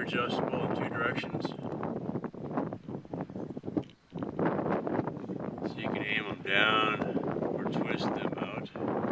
are adjustable in 2 directions. So you can aim them down or twist them out. I'm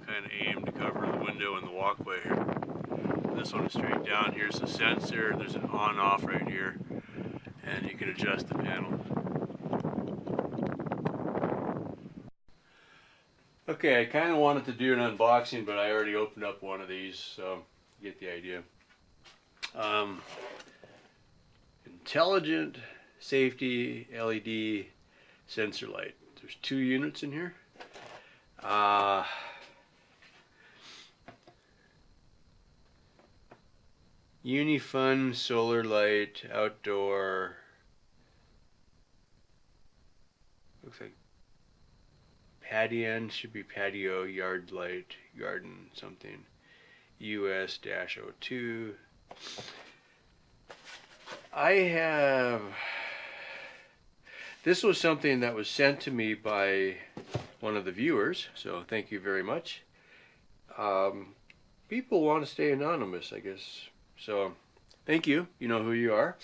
kind of aimed to cover the window and the walkway here. This one is straight down. Here's the sensor. There's an on-off right here, and you can adjust the panel. Okay, I kind of wanted to do an unboxing, but I already opened up one of these, so you get the idea. Intelligent safety LED sensor light. There's 2 units in here. Unifun solar light, outdoor. Looks like patio, should be patio, yard light, garden, something. US-02. This was something that was sent to me by one of the viewers, so thank you very much. People want to stay anonymous, I guess. So, thank you. You know who you are.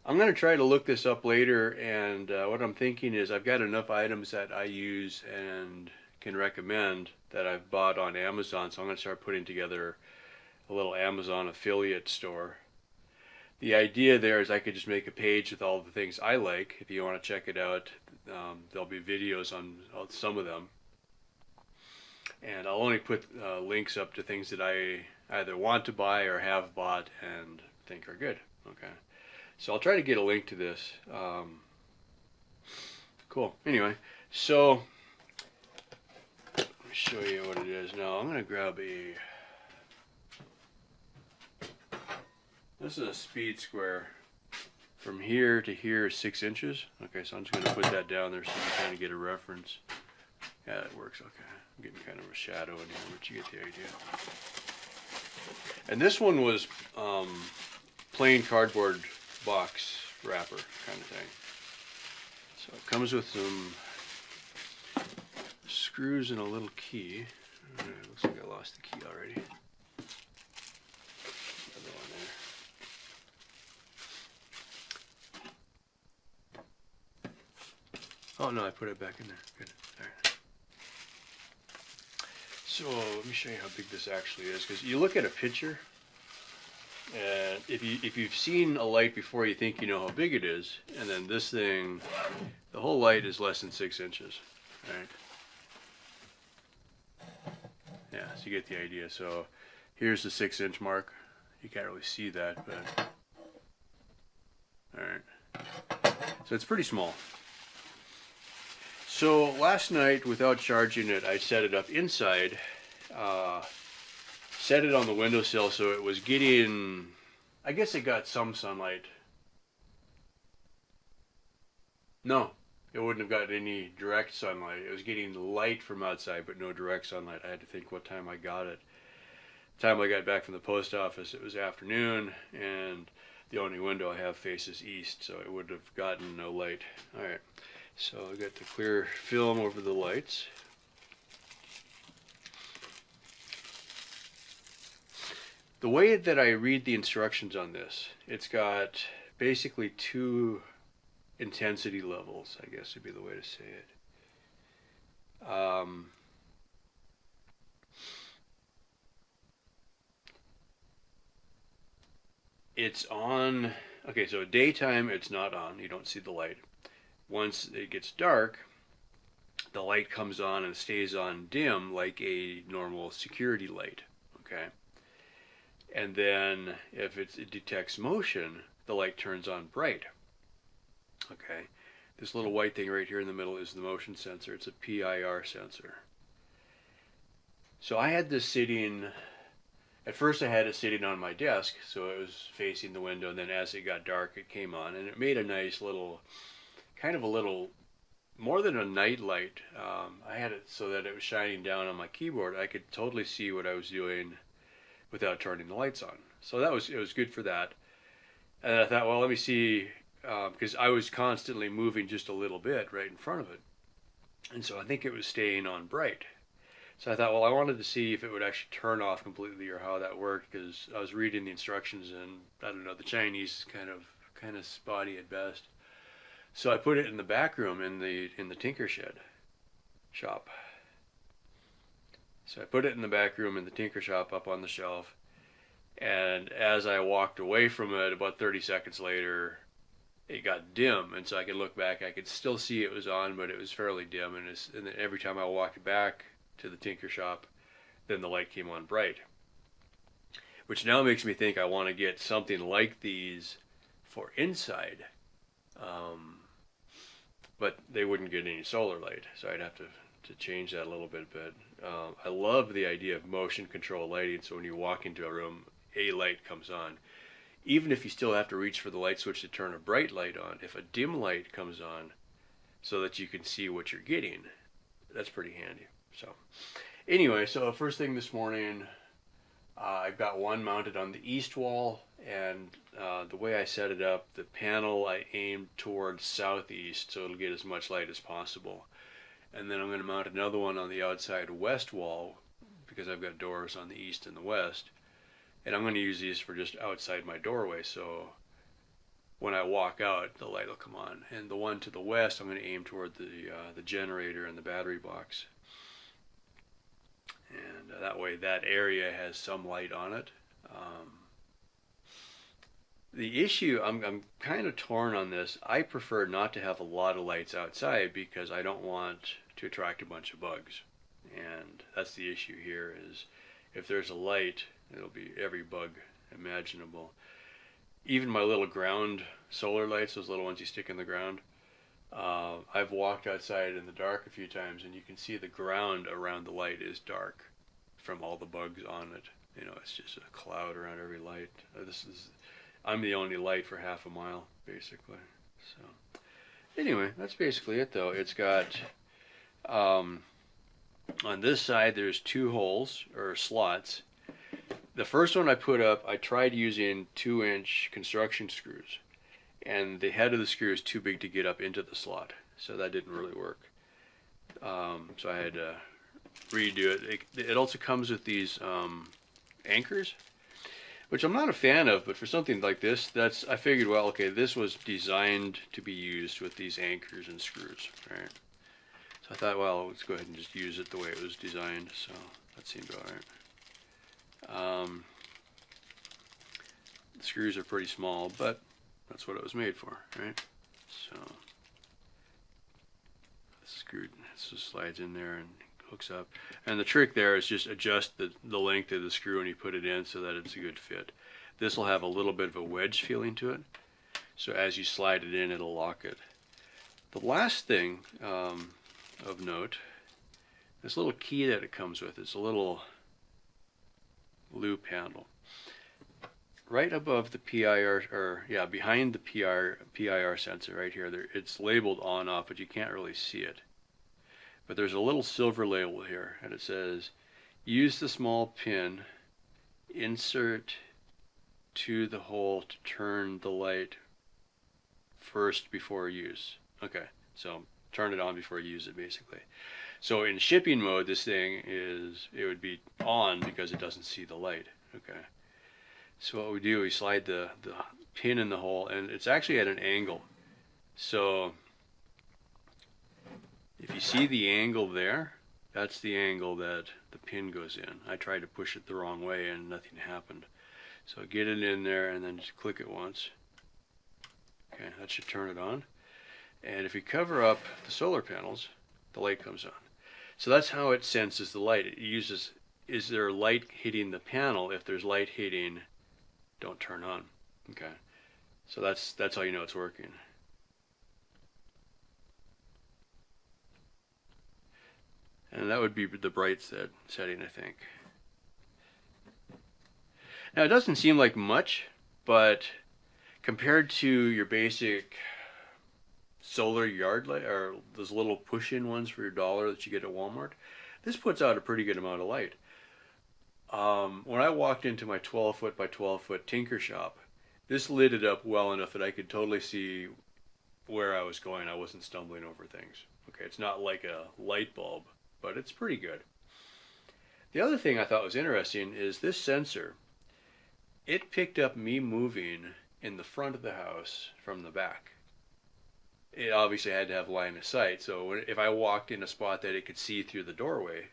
I'm going to try to look this up later, and what I'm thinking is I've got enough items that I use and can recommend that I've bought on Amazon, so I'm going to start putting together a little Amazon affiliate store. The idea there is I could just make a page with all the things I like. If you want to check it out, there'll be videos on some of them. And I'll only put links up to things that I either want to buy or have bought and think are good. Okay. So I'll try to get a link to this. Cool. Anyway, so let me show you what it is. Now I'm going to grab a... This is a speed square. From here to here is 6 inches. Okay, so I'm just going to put that down there so you can kind of get a reference. Yeah, that works. Okay. I'm getting kind of a shadow in here, but you get the idea. And this one was plain cardboard box wrapper kind of thing. So it comes with some screws and a little key. Looks like I lost the key already. Another one there. Oh no, I put it back in there. Good. All right. So let me show you how big this actually is, because you look at a picture, and if you've seen a light before, you think you know how big it is, and then this thing, the whole light is less than 6 inches, right? Yeah, so you get the idea. So here's the 6-inch mark. You can't really see that, but all right. So it's pretty small. So last night, without charging it, I set it up inside, set it on the windowsill so it was getting, I guess it got some sunlight. No, it wouldn't have got any direct sunlight. It was getting light from outside, but no direct sunlight. I had to think what time I got it. The time I got back from the post office, it was afternoon, and the only window I have faces east, so it would have gotten no light. All right. So I got the clear film over the lights. The way that I read the instructions on this, it's got basically 2 intensity levels, I guess would be the way to say it. It's on, okay, so daytime it's not on, you don't see the light. Once it gets dark, the light comes on and stays on dim like a normal security light, okay? And then if it detects motion, the light turns on bright, okay? This little white thing right here in the middle is the motion sensor. It's a PIR sensor. So I had this sitting, at first I had it sitting on my desk, so it was facing the window, and then as it got dark, it came on, and it made a nice little, kind of a little, more than a night light. I had it so that it was shining down on my keyboard. I could totally see what I was doing without turning the lights on. So it was good for that. And I thought, well, let me see, because I was constantly moving just a little bit right in front of it. And so I think it was staying on bright. So I thought, well, I wanted to see if it would actually turn off completely or how that worked, because I was reading the instructions and I don't know, the Chinese is kind of spotty at best. So I put it in the back room in the tinker shed shop. So I put it in the back room in the tinker shop up on the shelf, and as I walked away from it, about 30 seconds later, it got dim, and so I could look back. I could still see it was on, but it was fairly dim, and then every time I walked back to the tinker shop, then the light came on bright, which now makes me think I want to get something like these for inside, but they wouldn't get any solar light, so I'd have to change that a little bit. But I love the idea of motion control lighting, so when you walk into a room, a light comes on. Even if you still have to reach for the light switch to turn a bright light on, if a dim light comes on so that you can see what you're getting, that's pretty handy. So anyway, so first thing this morning, I've got one mounted on the east wall, and the way I set it up, the panel I aimed towards southeast so it'll get as much light as possible. And then I'm going to mount another one on the outside west wall because I've got doors on the east and the west. And I'm going to use these for just outside my doorway, so when I walk out, the light will come on. And the one to the west, I'm going to aim toward the generator and the battery box. And that way that area has some light on it. The issue, I'm kind of torn on this. I prefer not to have a lot of lights outside because I don't want to attract a bunch of bugs. And that's the issue here, is if there's a light, it'll be every bug imaginable. Even my little ground solar lights, those little ones you stick in the ground, I've walked outside in the dark a few times, and you can see the ground around the light is dark from all the bugs on it. You know, it's just a cloud around every light. I'm the only light for half a mile, basically. So anyway, that's basically it, though. It's got, on this side, there's 2 holes, or slots. The first one I put up, I tried using 2-inch construction screws, and the head of the screw is too big to get up into the slot, so that didn't really work. So I had to redo it. It also comes with these anchors, which I'm not a fan of, but for something like this, I figured, well, okay, this was designed to be used with these anchors and screws, right? So I thought, well, let's go ahead and just use it the way it was designed, so that seemed all right. The screws are pretty small, but that's what it was made for, right? So it just slides in there and hooks up. And the trick there is just adjust the length of the screw when you put it in so that it's a good fit. This will have a little bit of a wedge feeling to it, so as you slide it in, it'll lock it. The last thing of note, this little key that it comes with, it's a little loop handle. Right above the PIR, or yeah, behind the PIR sensor right here, it's labeled on off, but you can't really see it. But there's a little silver label here, and it says, use the small pin, insert to the hole to turn the light first before use. Okay, so turn it on before you use it, basically. So in shipping mode, this thing it would be on because it doesn't see the light. Okay. So what we do, we slide the pin in the hole, and it's actually at an angle. So if you see the angle there, that's the angle that the pin goes in. I tried to push it the wrong way and nothing happened. So get it in there and then just click it once. Okay, that should turn it on. And if you cover up the solar panels, the light comes on. So that's how it senses the light. It uses, is there light hitting the panel? If there's light hitting, don't turn on. Okay, so that's how you know it's working. And that would be the bright setting, I think. Now it doesn't seem like much, but compared to your basic solar yard light, or those little push-in ones for your $1 that you get at Walmart, this puts out a pretty good amount of light. When I walked into my 12-foot by 12-foot tinker shop, this lit it up well enough that I could totally see where I was going. I wasn't stumbling over things. Okay, it's not like a light bulb, but it's pretty good. The other thing I thought was interesting is this sensor. It picked up me moving in the front of the house from the back. It obviously had to have line of sight, so if I walked in a spot that it could see through the doorway.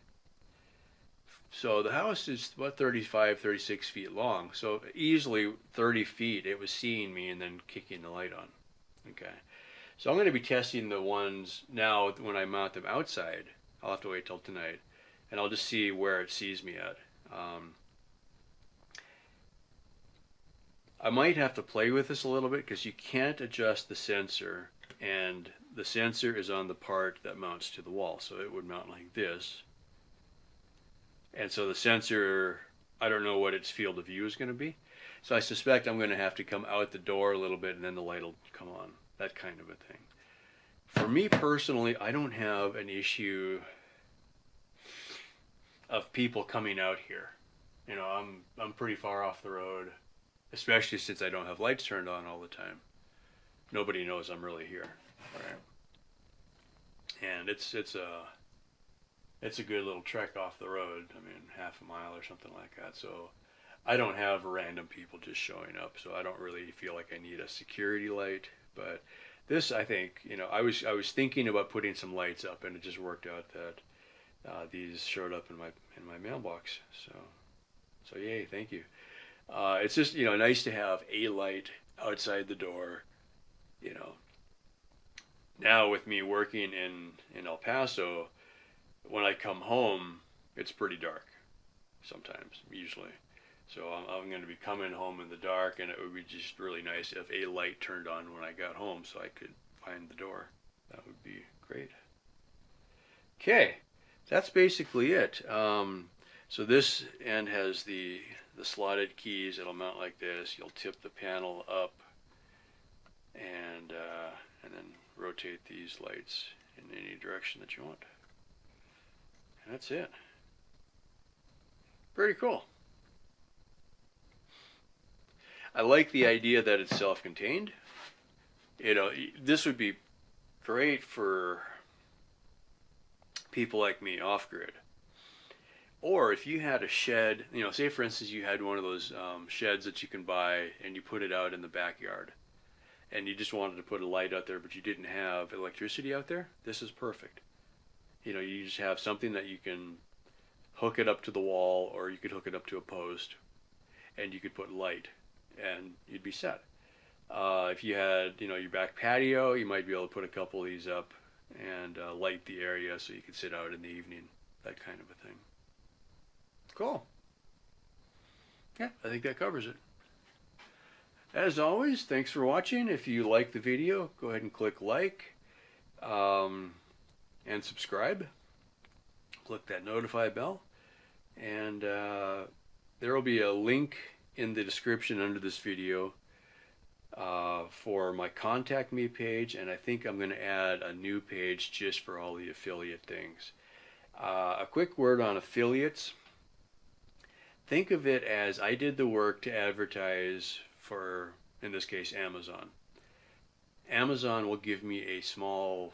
So the house is about 35, 36 feet long, so easily 30 feet it was seeing me and then kicking the light on. Okay, so I'm going to be testing the ones now when I mount them outside. I'll have to wait till tonight, and I'll just see where it sees me at. I might have to play with this a little bit because you can't adjust the sensor, and the sensor is on the part that mounts to the wall, so it would mount like this. And so the sensor, I don't know what its field of view is going to be, so I suspect I'm going to have to come out the door a little bit and then the light will come on, that kind of a thing. For me personally, I don't have an issue of people coming out here. You know, I'm pretty far off the road, especially since I don't have lights turned on all the time. Nobody knows I'm really here, right? And it's a good little trek off the road. I mean, half a mile or something like that. So I don't have random people just showing up. So I don't really feel like I need a security light. But this, I think, you know, I was thinking about putting some lights up, and it just worked out that these showed up in my mailbox. So yay, thank you. It's just, you know, nice to have a light outside the door. You know, now with me working in El Paso, when I come home, it's pretty dark sometimes, usually. So I'm going to be coming home in the dark, and it would be just really nice if a light turned on when I got home so I could find the door. That would be great. Okay, that's basically it. So this end has the slotted keys. It'll mount like this. You'll tip the panel up and then rotate these lights in any direction that you want. And that's it. Pretty cool. I like the idea that it's self-contained. You know, this would be great for people like me off-grid. Or if you had a shed, you know, say for instance you had one of those sheds that you can buy and you put it out in the backyard and you just wanted to put a light out there but you didn't have electricity out there, this is perfect. You know, you just have something that you can hook it up to the wall, or you could hook it up to a post and you could put light and you'd be set. If you had, you know, your back patio, you might be able to put a couple of these up and light the area so you could sit out in the evening, that kind of a thing. Cool. Yeah, I think that covers it. As always, thanks for watching. If you like the video, go ahead and click like and subscribe. Click that notify bell. And there will be a link in the description under this video for my contact me page, and I think I'm going to add a new page just for all the affiliate things. A quick word on affiliates. Think of it as I did the work to advertise for, in this case, Amazon. Amazon will give me a small,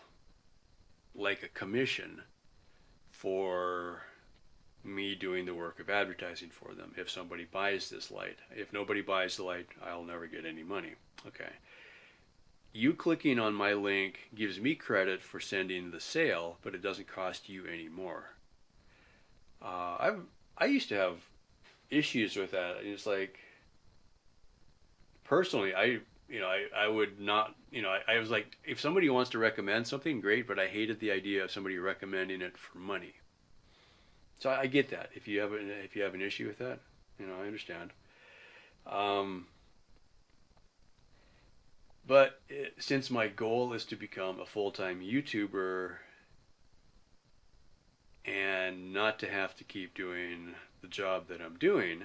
like a commission for me doing the work of advertising for them if somebody buys this light. If nobody buys the light, I'll never get any money. Okay. You clicking on my link gives me credit for sending the sale, but it doesn't cost you any more. I used to have issues with that. It's like, personally, I would not, I was like, if somebody wants to recommend something, great, but I hated the idea of somebody recommending it for money. So I get that. If you have an issue with that, I understand. But since my goal is to become a full-time YouTuber and not to have to keep doing the job that I'm doing,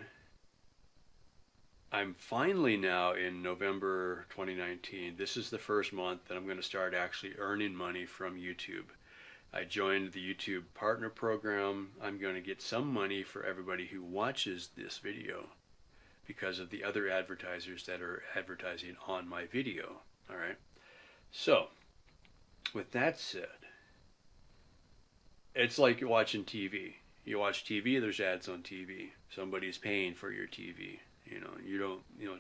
I'm finally now in November 2019. This is the first month that I'm going to start actually earning money from YouTube. I joined the YouTube Partner Program. I'm going to get some money for everybody who watches this video because of the other advertisers that are advertising on my video. All right. So, with that said, it's like watching TV. You watch TV, there's ads on TV. Somebody's paying for your TV.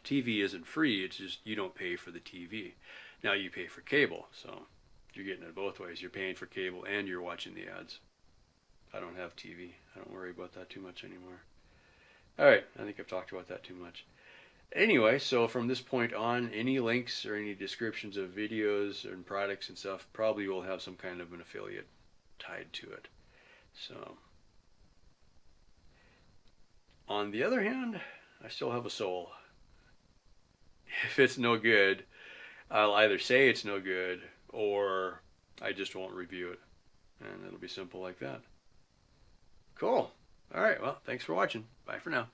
TV isn't free, it's just you don't pay for the TV. Now you pay for cable, so you're getting it both ways. You're paying for cable and you're watching the ads. I don't have TV. I don't worry about that too much anymore. Alright, I think I've talked about that too much. Anyway, so from this point on, any links or any descriptions of videos and products and stuff probably will have some kind of an affiliate tied to it. So, on the other hand, I still have a soul. If it's no good, I'll either say it's no good or I just won't review it. And it'll be simple like that. Cool. Alright, well, thanks for watching. Bye for now.